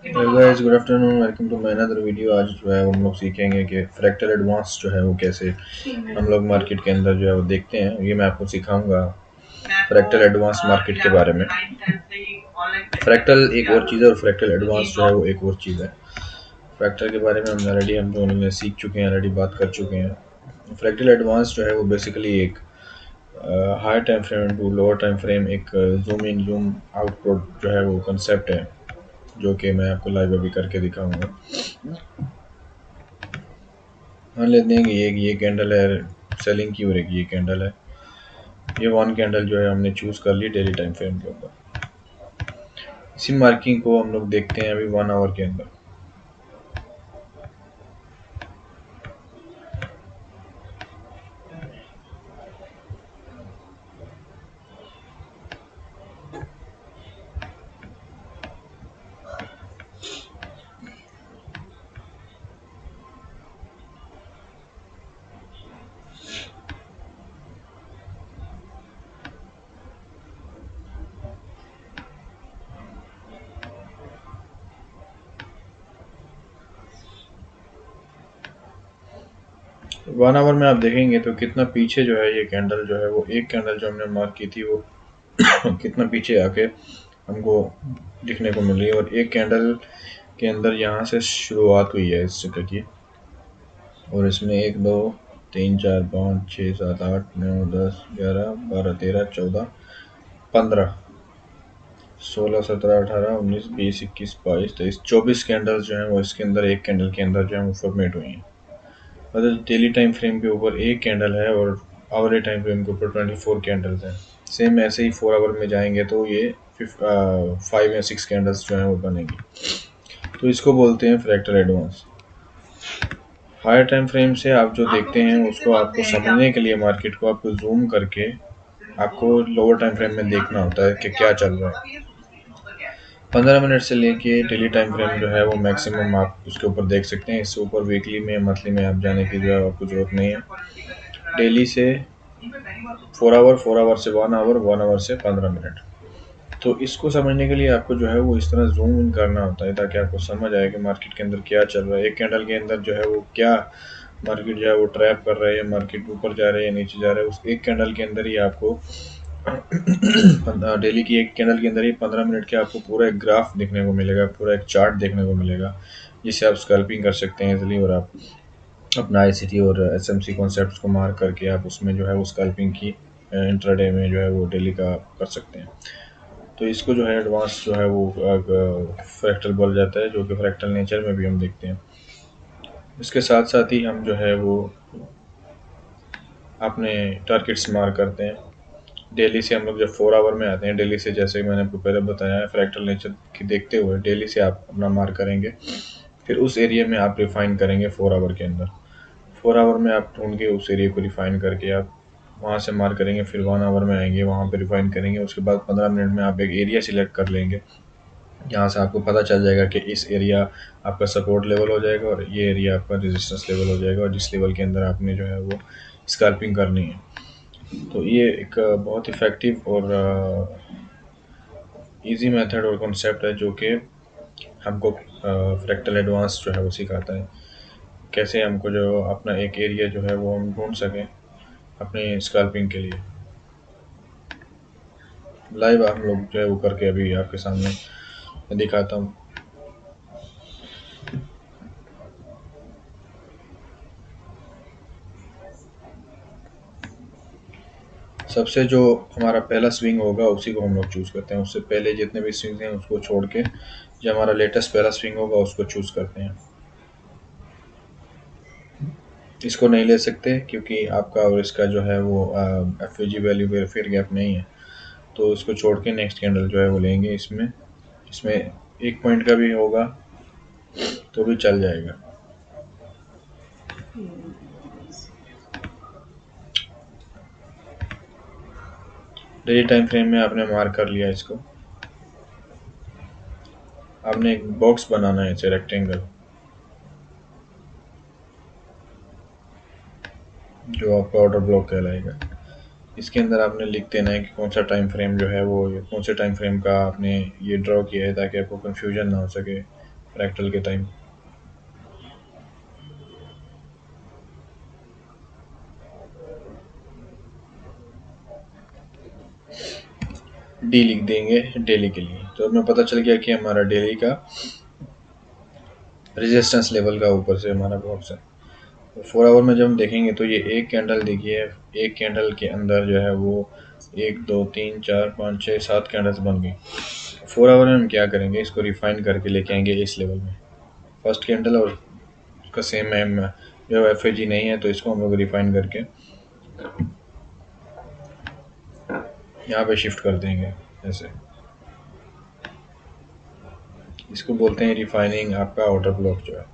Hello guys, good afternoon, welcome to my another video. आज जो है हम लोग सीखेंगे कि फ्रैक्टल एडवांस जो है वो कैसे हम लोग मार्केट के अंदर जो है वो देखते हैं। ये मैं आपको सिखाऊंगा फ्रैक्टल एडवांस मार्केट के बारे में। फ्रैक्टल एक और चीज़ है और फ्रैक्टल एडवांस जो है वो एक और चीज़ है। फ्रैक्टल के बारे में हम दोनों में सीख चुके हैं, ऑलरेडी बात कर चुके हैं। फ्रैक्टल एडवांस जो है वो बेसिकली एक high time frame to lower time frame, एक जूम इन जूम आउट जो है वो कंसेप्ट है, जो कि मैं आपको लाइव अभी करके दिखाऊंगा। मान लेते हैं कि ये कैंडल है सेलिंग की और एक ये कैंडल है। ये वन कैंडल जो है हमने चूज कर ली डेली टाइम फ्रेम के ऊपर। इसी मार्किंग को हम लोग देखते हैं अभी 1 आवर के अंदर। 1 आवर में आप देखेंगे तो कितना पीछे जो है ये कैंडल जो है वो, एक कैंडल जो हमने मार्क की थी वो कितना पीछे आके हमको दिखने को मिल रही है। और एक कैंडल के अंदर यहाँ से शुरुआत हुई है इस चक्कर की, और इसमें 1 2 3 4 5 6 7 8 9 10 11 12 13 14 15 16 17 18 19 20 21 22 23 24 कैंडल्स जो हैं वो इसके अंदर, एक कैंडल के अंदर जो है वो फॉर्मेट हुई हैं। मतलब डेली टाइम फ्रेम के ऊपर एक कैंडल है और आवरली टाइम फ्रेम के ऊपर 24 कैंडल्स हैं। सेम ऐसे ही 4 आवर में जाएंगे तो ये 5 या 6 कैंडल्स जो हैं वो बनेगी। तो इसको बोलते हैं fractal advance. Higher time frame से आप जो देखते हैं उसको आपको समझने के लिए मार्केट को आपको जूम करके आपको लोअर टाइम फ्रेम में देखना होता है कि क्या चल रहा है। 15 मिनट से लेके डेली टाइम फ्रेम जो है वो मैक्सिमम आप उसके ऊपर देख सकते हैं। इससे ऊपर वीकली में, मंथली में आप जाने की जो है आपको जरूरत नहीं है। डेली से 4 आवर, 4 आवर से 1 आवर, 1 आवर से 15 मिनट। तो इसको समझने के लिए आपको जो है वो इस तरह जूम इन करना होता है ताकि आपको समझ आए कि मार्केट के अंदर क्या चल रहा है। एक कैंडल के अंदर जो है वो क्या मार्केट जो है वो ट्रैप कर रहा है, या मार्केट ऊपर जा रहा है या नीचे जा रहा है। उस एक कैंडल के अंदर ही आपको डेली की एक कैंडल के अंदर ही 15 मिनट के आपको पूरा एक ग्राफ देखने को मिलेगा, पूरा एक चार्ट देखने को मिलेगा, जिससे आप स्कैल्पिंग कर सकते हैं इजीली। और आप अपना आईसीटी और एसएमसी कॉन्सेप्ट्स को मार्क करके आप उसमें जो है वो स्कैल्पिंग की इंट्राडे में जो है वो डेली का कर सकते हैं। तो इसको जो है एडवांस जो है वो फ्रैक्टल बोला जाता है, जो कि फ्रैक्टल नेचर में भी हम देखते हैं। इसके साथ साथ ही हम जो है वो अपने टारगेट्स मार्क करते हैं। डेली से हम लोग जब 4 आवर में आते हैं, डेली से जैसे मैंने आपको पहले बताया है, फ्रैक्टल नेचर की देखते हुए डेली से आप अपना मार्क करेंगे। फिर उस एरिया में आप रिफाइन करेंगे 4 आवर के अंदर। 4 आवर में आप ढूंढ के उस एरिया को रिफाइन करके आप वहाँ से मार्क करेंगे। फिर 1 आवर में आएंगे, वहाँ पे रिफाइन करेंगे। उसके बाद 15 मिनट में आप एक एरिया सिलेक्ट कर लेंगे, यहाँ से आपको पता चल जाएगा कि इस एरिया आपका सपोर्ट लेवल हो जाएगा और ये एरिया आपका रेजिस्टेंस लेवल हो जाएगा, और जिस लेवल के अंदर आपने जो है वो स्कैल्पिंग करनी है। तो ये एक बहुत इफ़ेक्टिव और इजी मेथड और कॉन्सेप्ट है, जो कि हमको फ्रैक्टल एडवांस जो है वो सिखाता है कैसे हमको जो अपना एक एरिया जो है वो हम ढूंढ सकें अपने स्कैल्पिंग के लिए। लाइव हम लोग जो है वो करके अभी आपके सामने दिखाता हूँ। सबसे जो हमारा पहला स्विंग होगा उसी को हम लोग चूज़ करते हैं। उससे पहले जितने भी स्विंग हैं उसको छोड़ के जो हमारा लेटेस्ट पहला स्विंग होगा उसको चूज़ करते हैं। इसको नहीं ले सकते क्योंकि आपका और इसका जो है वो F G value fair gap नहीं है। तो इसको छोड़ के नेक्स्ट कैंडल जो है वो लेंगे। इसमें इसमें 1 पॉइंट का भी होगा तो भी चल जाएगा। डेली टाइम फ्रेम में आपने मार्क कर लिया इसको। आपने एक बॉक्स बनाना है, इसे रेक्टेंगल, जो आपका ऑर्डर ब्लॉक कहलाएगा। इसके अंदर आपने लिख देना है कि कौन सा टाइम फ्रेम जो है वो, कौन से टाइम फ्रेम का आपने ये ड्रॉ किया है, ताकि आपको कंफ्यूजन ना हो सके। फ्रैक्टल के टाइम। डी लिख देंगे डेली के लिए, तो हमें पता चल गया कि हमारा डेली का रेजिस्टेंस लेवल का ऊपर से हमारा बॉक्स है। तो 4 आवर में जब हम देखेंगे तो ये एक कैंडल देखिए, एक कैंडल के अंदर जो है वो 1 2 3 4 5 6 7 कैंडल्स बन गई। 4 आवर में हम क्या करेंगे, इसको रिफाइन करके लेके आएंगे इस लेवल में। फर्स्ट कैंडल और उसका सेम है, जो एफ नहीं है, तो इसको हम लोग रिफाइन करके यहाँ पे शिफ्ट कर देंगे ऐसे। इसको बोलते हैं रिफाइनिंग आपका आउटर ब्लॉक जो है।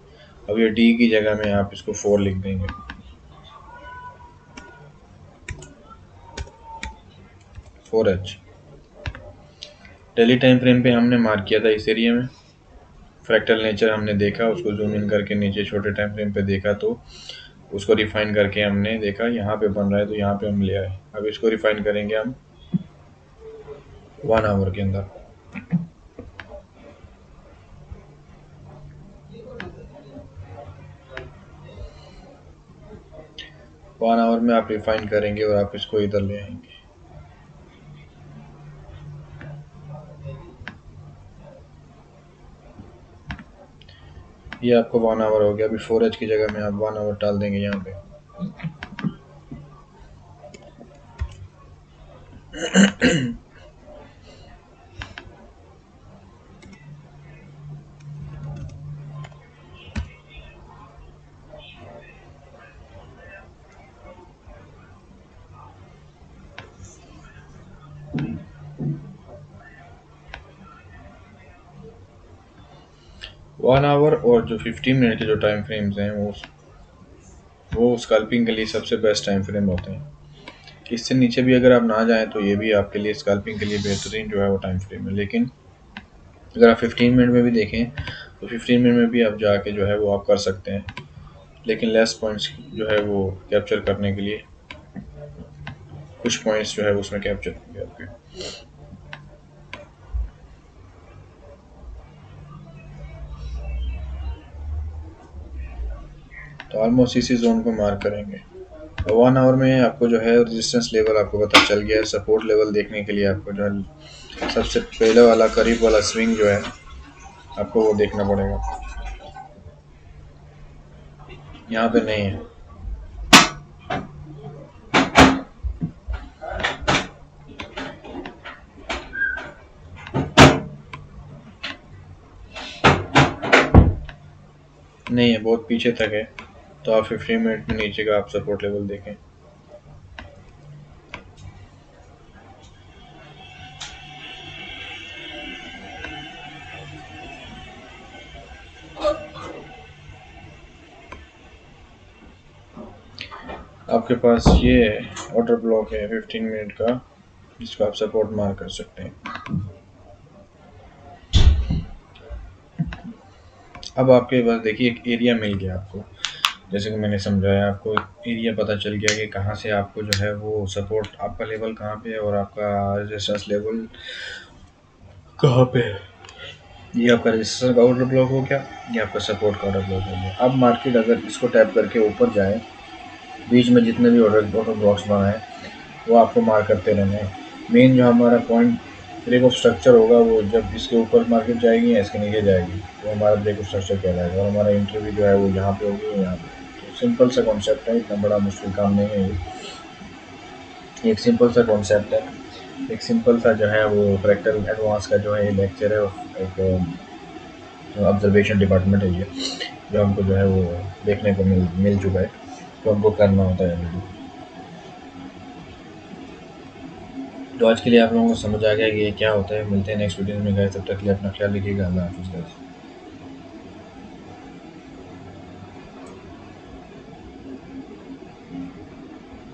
अब ये डी की जगह में आप इसको 4 लिख देंगे, 4H। डेली टाइम फ्रेम पे हमने मार्क किया था इस एरिया में, फ्रैक्टल नेचर हमने देखा, उसको जूम इन करके नीचे छोटे टाइम फ्रेम पे देखा, तो उसको रिफाइन करके हमने देखा यहाँ पे बन रहा है, तो यहाँ पे हम ले आए। अब इसको रिफाइन करेंगे हम 1 आवर के अंदर। 1 आवर में आप रिफाइन करेंगे और आप इसको इधर ले आएंगे। ये आपको 1 आवर हो गया। अभी 4H की जगह में आप 1 आवर डाल देंगे यहाँ पे। वन आवर और जो 15 मिनट के जो टाइम फ्रेम्स हैं वो स्कल्पिंग के लिए सबसे बेस्ट टाइम फ्रेम होते हैं। इससे नीचे भी अगर आप ना जाएं तो ये भी आपके लिए स्कल्पिंग के लिए बेहतरीन जो है वो टाइम फ्रेम है। लेकिन अगर आप 15 मिनट में भी देखें तो 15 मिनट में भी आप जाके जो है वो आप कर सकते हैं, लेकिन लेस पॉइंट्स जो है वो कैप्चर करने के लिए कुछ पॉइंट्स जो है उसमें कैप्चर होंगे आपके। तो ऑलमोस्ट इसी जोन को मार्क करेंगे। 1 आवर में आपको जो है रेजिस्टेंस लेवल आपको पता चल गया है। सपोर्ट लेवल देखने के लिए आपको जो है सबसे पहले वाला करीब वाला स्विंग जो है आपको वो देखना पड़ेगा, यहाँ पे नहीं है। नहीं है, बहुत पीछे तक है, तो आप 15 मिनट में नीचे का आप सपोर्ट लेवल देखें। आपके पास ये ऑर्डर ब्लॉक है 15 मिनट का, जिसको आप सपोर्ट मार्क कर सकते हैं। अब आपके पास देखिए एक एरिया मिल गया आपको, जैसे कि मैंने समझाया आपको एरिया पता चल गया कि कहाँ से आपको जो है वो सपोर्ट आपका लेवल कहाँ पे है और आपका रेजिस्टेंस लेवल कहाँ पे है। ये आपका रेजिस्टेंस का ऑर्डर ब्लॉक हो गया, ये आपका सपोर्ट का ऑर्डर ब्लॉक हो गया। अब मार्केट अगर इसको टैप करके ऊपर जाए, बीच में जितने भी ऑर्डर ब्लॉक्स बनाए वो आपको मार्क करते रहना है। मेन जो हमारा पॉइंट ब्रेक ऑफ स्ट्रक्चर होगा वो जब इसके ऊपर मार्केट जाएगी या इसके नीचे जाएगी तो हमारा ब्रेक ऑफ स्ट्रक्चर कहलाएगा, और हमारा इंटरव्यू जो है वो यहाँ पे होगी यहाँ पे। तो सिंपल सा कॉन्सेप्ट है, इतना बड़ा मुश्किल काम नहीं है ये। एक सिंपल सा कॉन्सेप्ट है, एक सिंपल सा जो है वो फ्रैक्टल एडवांस का जो है ये लेक्चर है। एक ऑब्जर्वेशन डिपार्टमेंट है ये, जो हमको जो है वो देखने को मिल चुका है, तो हमको करना होता है। तो आज के लिए आप लोगों को समझ आ गया कि ये क्या होता है। मिलते हैं नेक्स्ट वीडियो में गाइस, तब तक के लिए अपना ख्याल रखिएगा। अल्लाह हाफ़िज़ गाइस।